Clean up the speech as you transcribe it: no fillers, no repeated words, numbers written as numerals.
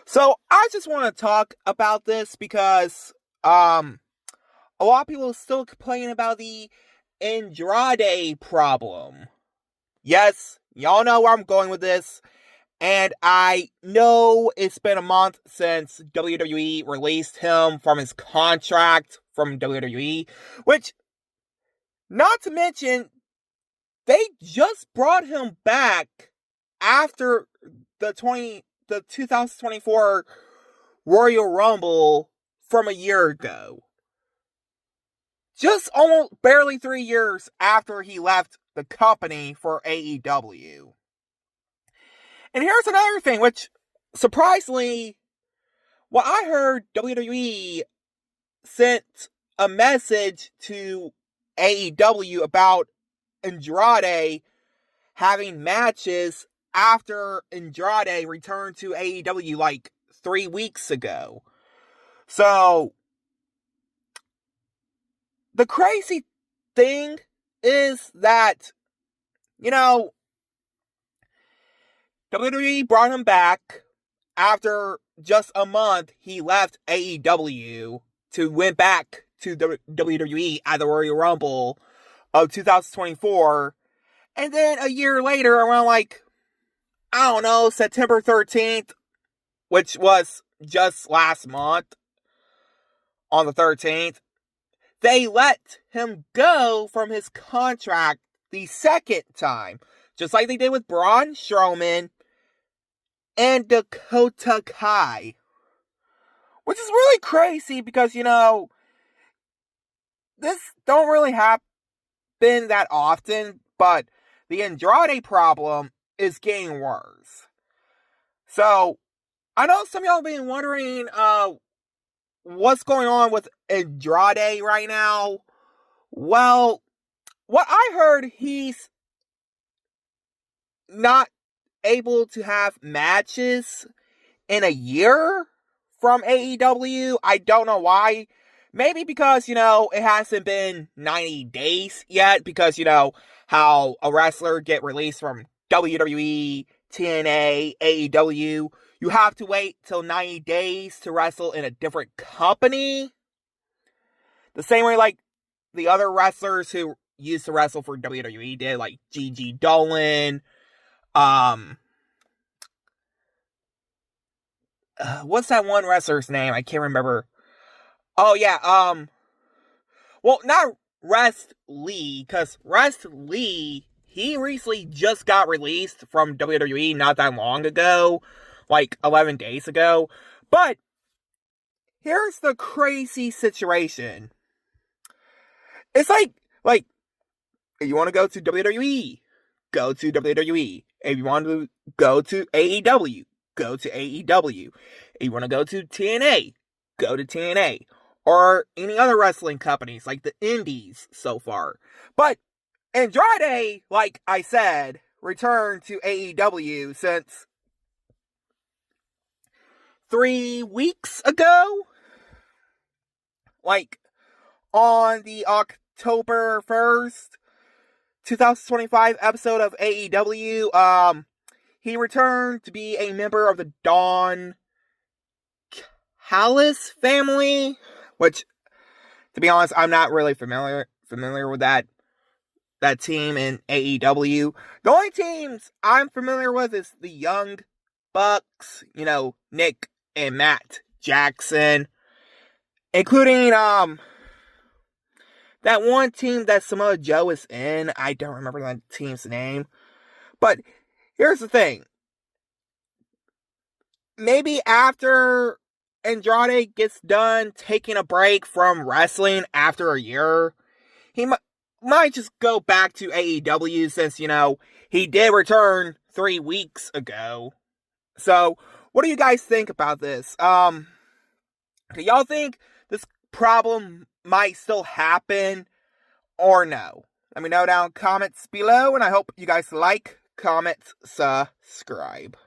So I just want to talk about this because a lot of people still complain about the Andrade problem. Yes, y'all know where I'm going with this. And I know it's been a month since WWE released him from his contract from WWE, which, not to mention, they just brought him back after the 2024 Royal Rumble from a year ago. Just almost barely 3 years after he left the company for AEW. And here's another thing, which, surprisingly, what I heard, WWE sent a message to AEW about Andrade having matches after Andrade returned to AEW like 3 weeks ago. So, the crazy thing is that, WWE brought him back after just a month he left AEW to went back to the WWE at the Royal Rumble of 2024. And then a year later, around September 13th, which was just last month, on the 13th, they let him go from his contract the second time. Just like they did with Braun Strowman and Dakota Kai. Which is really crazy because, this don't really happen that often, but the Andrade problem is getting worse. So, I know some of y'all have been wondering, what's going on with Andrade right now. Well, what I heard, he's not able to have matches in a year from AEW. I don't know why. Maybe because, it hasn't been 90 days yet, because, how a wrestler get released from WWE, TNA, AEW, you have to wait till 90 days to wrestle in a different company. The same way like the other wrestlers who used to wrestle for WWE did, like Gigi Dolan, what's that one wrestler's name? I can't remember. Oh yeah, well, not Rest Lee, because Rest Lee, he recently just got released from WWE not that long ago, like 11 days ago. But here's the crazy situation. It's like, if you want to go to WWE, go to WWE. If you want to go to AEW, go to AEW. If you want to go to TNA, go to TNA. Or any other wrestling companies, like the Indies so far. But Andrade, like I said, returned to AEW since 3 weeks ago. Like, on the October 1st, 2025 episode of AEW, he returned to be a member of the Don Callis family, which, to be honest, I'm not really familiar with that team in AEW. The only teams I'm familiar with is the Young Bucks, Nick and Matt Jackson, including that one team that Samoa Joe is in. I don't remember that team's name. But here's the thing. Maybe after Andrade gets done taking a break from wrestling after a year, he might just go back to AEW since, he did return 3 weeks ago. So, what do you guys think about this? Do y'all think this problem might still happen or no? Let me know down in comments below, and I hope you guys like, comment, subscribe.